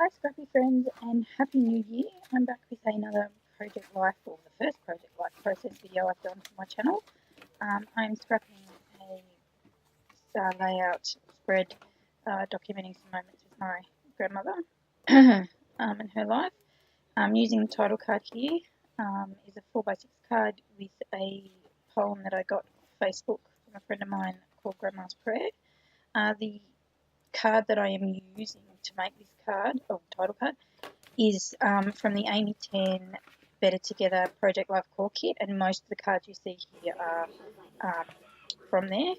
Hi Scrappy friends and Happy New Year. I'm back with another Project Life, or the first Project Life process video I've done for my channel. I'm scrapping a layout spread documenting some moments with my grandmother and her life. Using the title card here is a 4x6 card with a poem that I got off Facebook from a friend of mine called Grandma's Prayer. The card that I am using to make this card, or title card, is from the Amy 10 Better Together Project Life Core Kit, and most of the cards you see here are from there.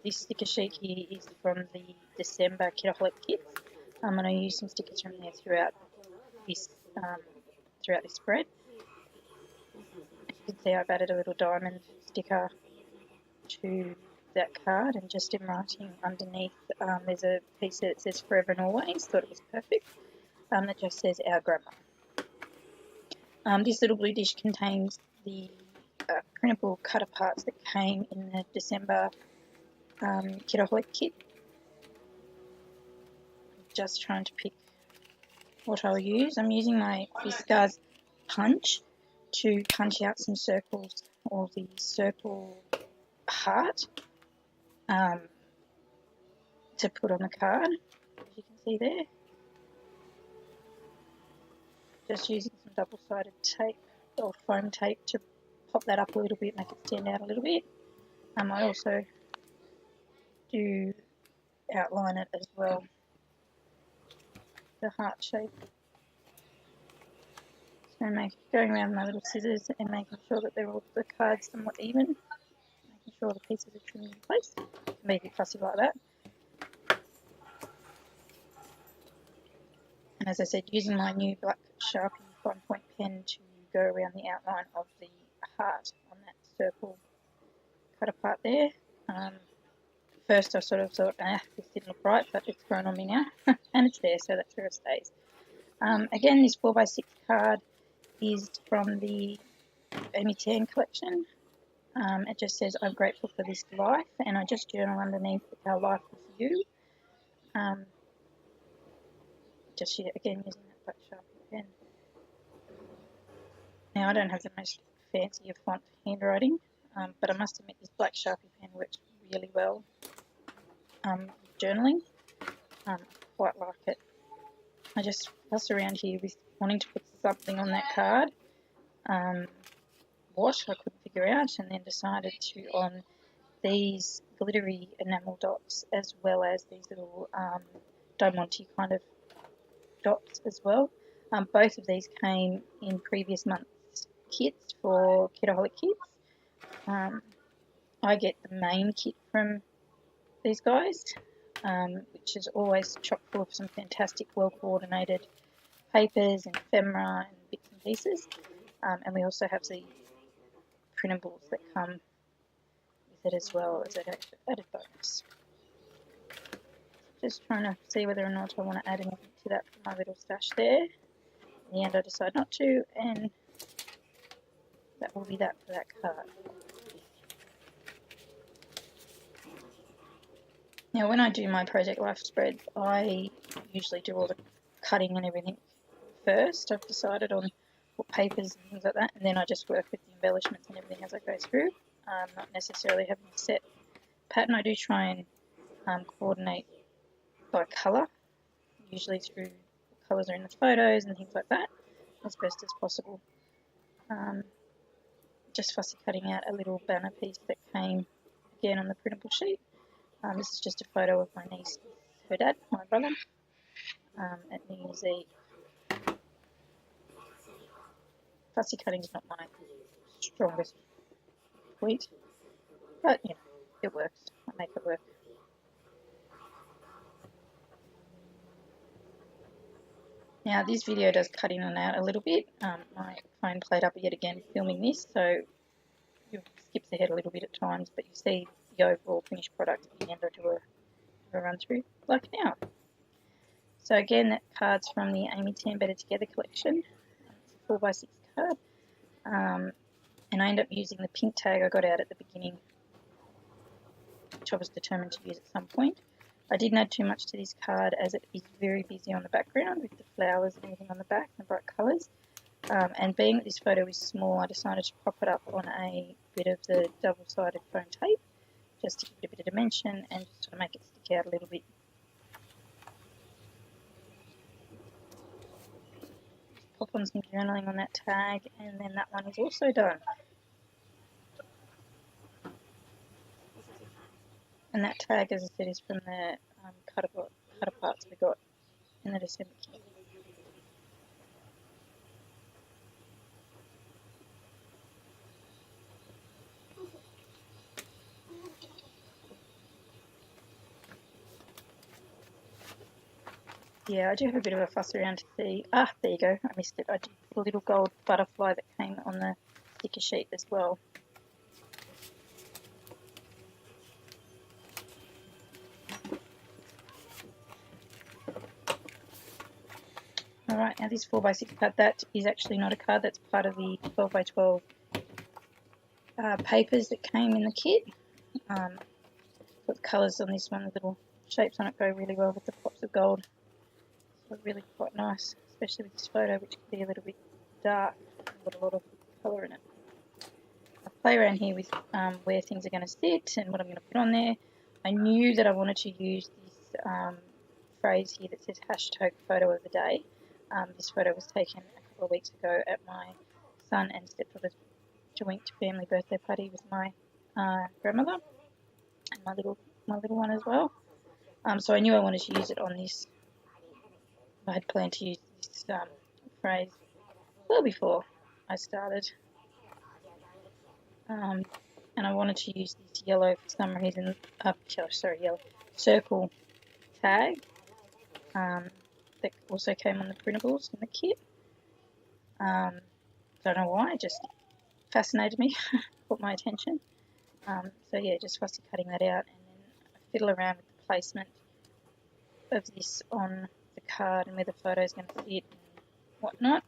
This sticker sheet here is from the December kitaholic kits, and I use some stickers from there throughout this spread. As you can see, I've added a little diamond sticker to that card, and just in writing underneath there's a piece that says forever and always. Thought it was perfect. That just says our grandma. This little blue dish contains the printable cutter parts that came in the December kitaholic kit. Just trying to pick what I'll use. I'm using my Fiskars punch to punch out some circles, or the circle heart, to put on the card, as you can see there. Just using some double-sided tape or foam tape to pop that up a little bit, make it stand out a little bit. I also do outline it as well, the heart shape. So going around my little scissors and making sure that they're all the cards somewhat even, making sure the pieces are trimmed in place. You can be a bit fussy like that. And as I said, using my new black Sharpie fine-point pen to go around the outline of the heart on that circle cut apart there. First I sort of thought, this didn't look right, but it's grown on me now, and it's there, so that's where it stays. Again, this 4x6 card is from the Amy 10 collection. It just says, I'm grateful for this life, and I just journal underneath our life with you. Just again using that black Sharpie pen. Now, I don't have the most fancy of font handwriting, but I must admit this black Sharpie pen works really well with journaling. I quite like it. I just fuss around here with wanting to put something on that card. What I couldn't figure out, and then decided to on these glittery enamel dots, as well as these little diamante kind of dots as well. Both of these came in previous month's kits for kitaholic kits. I get the main kit from these guys, which is always chock full of some fantastic, well-coordinated papers and ephemera and bits and pieces. And we also have the printables that come with it as well as an added bonus. Just trying to see whether or not I want to add anything to that for my little stash there. In the end I decide not to, and that will be that for that card. Now, when I do my Project Life spreads, I usually do all the cutting and everything first. I've decided on what papers and things like that, and then I just work with the embellishments and everything as I go through. Not necessarily having a set pattern. I do try and coordinate by colour, usually through what colours are in the photos and things like that, as best as possible. Just fussy cutting out a little banner piece that came again on the printable sheet. This is just a photo of my niece, her dad, my brother, at New Year's Eve. Fussy cutting is not my strongest point, but you know, it works. I make it work. Now, this video does cut in and out a little bit. My phone played up yet again filming this, so it skips ahead a little bit at times, but you see the overall finished product at the end. I do a run through like now. So again, that card's from the Amy 10 Better Together collection. It's a 4x6 card. And I end up using the pink tag I got out at the beginning, which I was determined to use at some point. I didn't add too much to this card as it is very busy on the background with the flowers and everything on the back and the bright colours. And being that this photo is small, I decided to pop it up on a bit of the double-sided foam tape just to give it a bit of dimension and just to make it stick out a little bit. Just pop on some journaling on that tag, and then that one is also done. And that tag, as I said, is from the cut aparts we got in the December kit. Yeah, I do have a bit of a fuss around to see. Ah, there you go. I missed it. I did put a little gold butterfly that came on the sticker sheet as well. Alright, now this 4x6 card, that is actually not a card, that's part of the 12x12 papers that came in the kit. The colours on this one, the little shapes on it go really well with the pops of gold. So really quite nice, especially with this photo, which can be a little bit dark, got a lot of colour in it. I play around here with where things are going to sit and what I'm going to put on there. I knew that I wanted to use this phrase here that says hashtag photo of the day. This photo was taken a couple of weeks ago at my son and stepdaughter's joint family birthday party with my grandmother and my little one as well. So I knew I wanted to use it on this. I had planned to use this phrase well before I started. And I wanted to use this yellow for some reason, yellow circle tag that also came on the printables in the kit. Don't know why, it just fascinated me, caught my attention. So yeah, just fussy cutting that out and then fiddle around with the placement of this on the card and where the photo is going to sit and whatnot.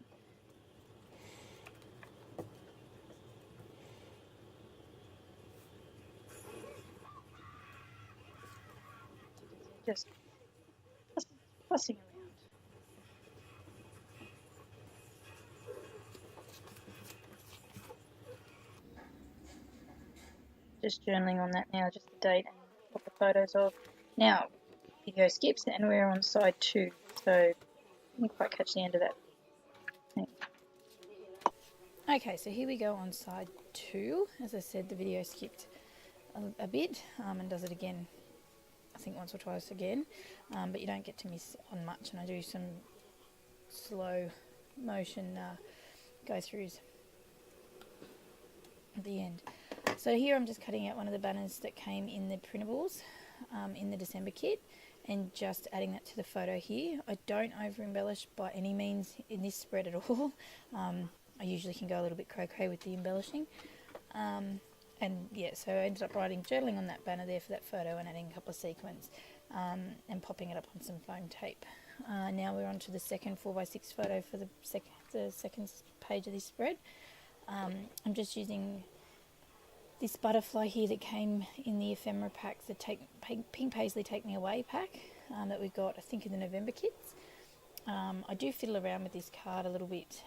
Just fussing around. Just journaling on that now, just the date and what the photos of. Now, video skips and we're on side 2, so I didn't quite catch the end of that thing. Okay, so here we go on side 2. As I said, the video skipped a bit and does it again, I think once or twice again, but you don't get to miss on much, and I do some slow motion go-throughs at the end. So here I'm just cutting out one of the banners that came in the printables in the December kit and just adding that to the photo here. I don't over embellish by any means in this spread at all. I usually can go a little bit cray-cray with the embellishing. And yeah, so I ended up writing journaling on that banner there for that photo and adding a couple of sequins and popping it up on some foam tape. Now we're on to the second 4x6 photo for the second page of this spread. I'm just using this butterfly here that came in the ephemera packs, the Pink Paisley Take Me Away pack that we got, I think, in the November kits. I do fiddle around with this card a little bit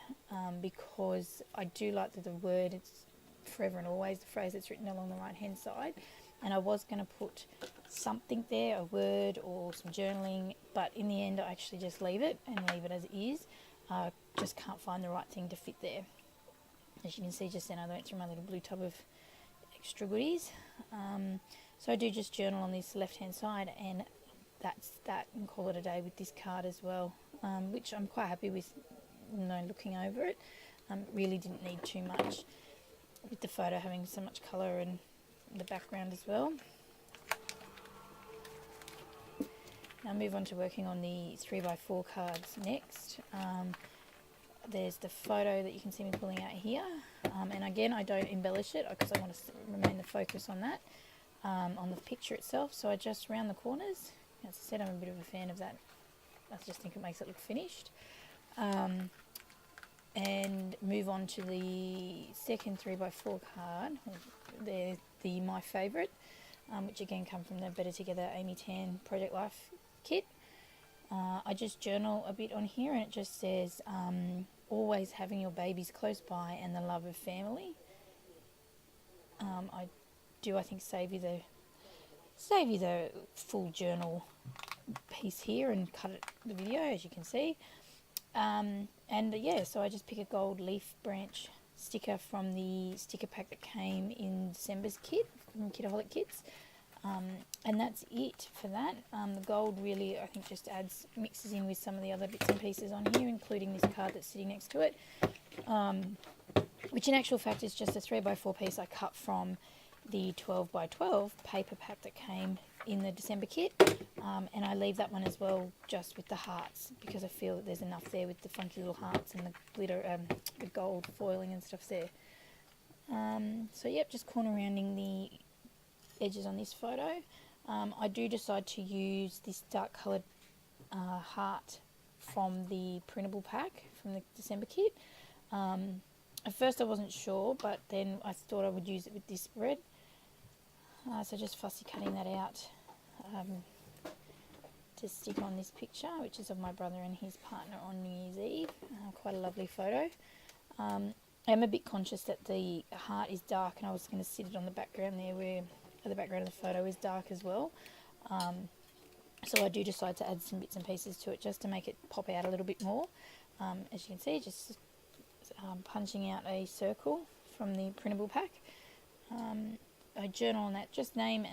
because I do like the word, it's forever and always, the phrase that's written along the right hand side, and I was going to put something there, a word or some journaling, but in the end I actually just leave it as it is. Just can't find the right thing to fit there. As you can see just then, I went through my little blue tub of extra goodies. So I do just journal on this left hand side, and that's that, and call it a day with this card as well, which I'm quite happy with, looking over it. Really didn't need too much with the photo having so much colour and the background as well. Now move on to working on the 3x4 cards next. There's the photo that you can see me pulling out here, and again I don't embellish it because I want to remain the focus on that, on the picture itself. So I just round the corners. As I said, I'm a bit of a fan of that. I just think it makes it look finished. And move on to the second 3x4 card. They're my favourite. which again come from the Better Together Amy Tan Project Life kit. I just journal a bit on here, and it just says always having your babies close by and the love of family. I think save you the full journal piece here and cut the video, as you can see. So I just pick a gold leaf branch sticker from the sticker pack that came in December's kit from Kitaholic Kits. And that's it for that. The gold really, I think, just mixes in with some of the other bits and pieces on here, including this card that's sitting next to it, which in actual fact is just a 3x4 piece I cut from the 12x12 paper pack that came in the December kit. And I leave that one as well just with the hearts, because I feel that there's enough there with the funky little hearts and the glitter, the gold foiling and stuff there. Just corner rounding the edges on this photo. I do decide to use this dark coloured heart from the printable pack from the December kit. At first I wasn't sure, but then I thought I would use it with this spread. So just fussy cutting that out to stick on this picture, which is of my brother and his partner on New Year's Eve. Quite a lovely photo. I am a bit conscious that the heart is dark, and I was going to sit it on the background there where the background of the photo is dark as well. So I do decide to add some bits and pieces to it just to make it pop out a little bit more. As you can see, just punching out a circle from the printable pack. I journal on that, just names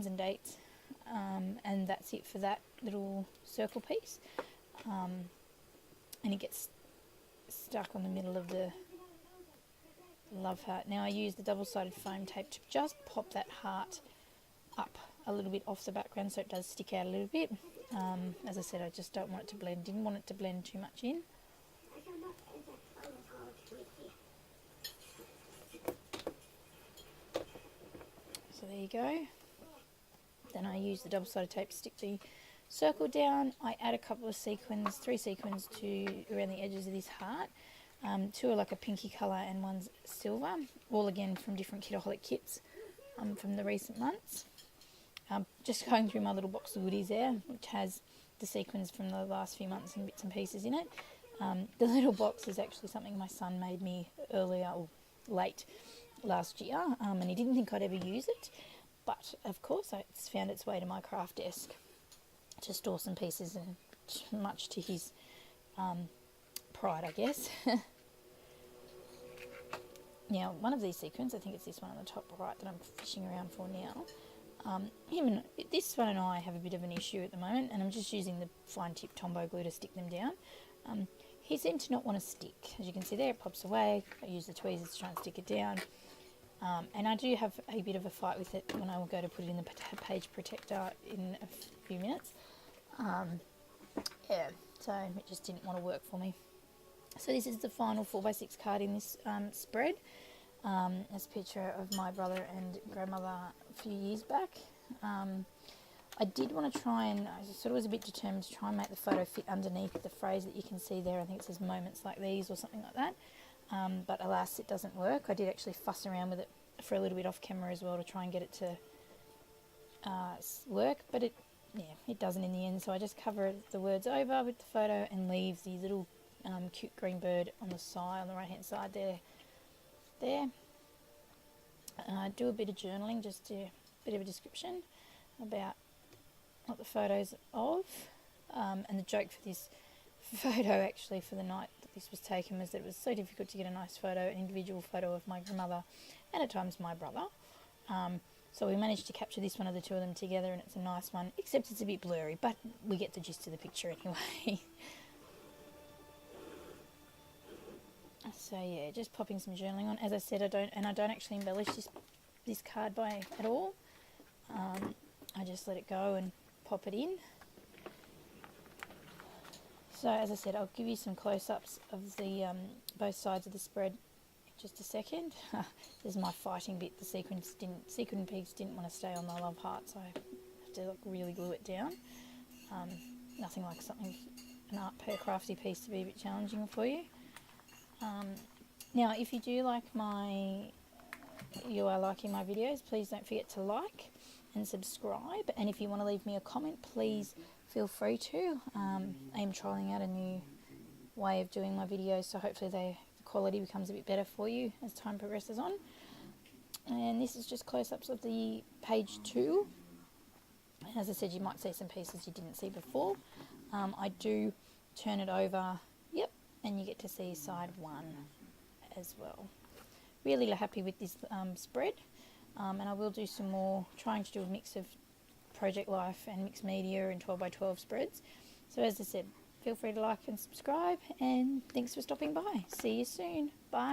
and dates, and that's it for that little circle piece. And it gets stuck on the middle of the love heart. Now I use the double-sided foam tape to just pop that heart up a little bit off the background so it does stick out a little bit. As I said, I just don't want it to blend, didn't want it to blend too much in. So there you go. Then I use the double-sided tape to stick the circle down. I add a couple of sequins, 3 sequins around the edges of this heart. 2 are like a pinky colour and one's silver, all again from different Kitaholic kits from the recent months. Just going through my little box of goodies there, which has the sequins from the last few months and bits and pieces in it. The little box is actually something my son made me late last year, and he didn't think I'd ever use it, but of course it's found its way to my craft desk to store some pieces, and much to his pride, I guess. Now, one of these sequins, I think it's this one on the top right that I'm fishing around for now. This one and I have a bit of an issue at the moment, and I'm just using the fine tip Tombow glue to stick them down. He seemed to not want to stick. As you can see there, it pops away. I use the tweezers to try and stick it down. And I do have a bit of a fight with it when I will go to put it in the page protector in a few minutes. So it just didn't want to work for me. So this is the final 4x6 card in this spread. It's a picture of my brother and grandmother a few years back. I did want to try and, I sort of was a bit determined to try and make the photo fit underneath the phrase that you can see there. I think it says moments like these or something like that. But alas, it doesn't work. I did actually fuss around with it for a little bit off camera as well to try and get it to work, but it doesn't in the end. So I just cover the words over with the photo and leave the little cute green bird on the side, on the right hand side there. Do a bit of journaling, just a bit of a description about what the photo's of, and the joke for this photo actually for the night that this was taken was that it was so difficult to get a nice photo, an individual photo of my grandmother and at times my brother. So we managed to capture this one of the two of them together, and it's a nice one, except it's a bit blurry, but we get the gist of the picture anyway. So yeah, just popping some journaling on. As I said, I don't actually embellish this card at all. I just let it go and pop it in. So as I said, I'll give you some close-ups of the both sides of the spread in just a second. This is my fighting bit. The sequin pegs didn't want to stay on the love heart, so I have to really glue it down. Nothing like an art crafty piece to be a bit challenging for you. Now, if you are liking my videos, please don't forget to like. and subscribe. And if you want to leave me a comment, please feel free to. I am trialing out a new way of doing my videos, so hopefully the quality becomes a bit better for you as time progresses on. And this is just close-ups of the page 2. As I said, you might see some pieces you didn't see before. I do turn it over, yep, and you get to see side 1 as well. Really happy with this spread, and I will do some more, trying to do a mix of project life and mixed media and 12x12 spreads. So as I said, feel free to like and subscribe, and thanks for stopping by. See you soon. Bye.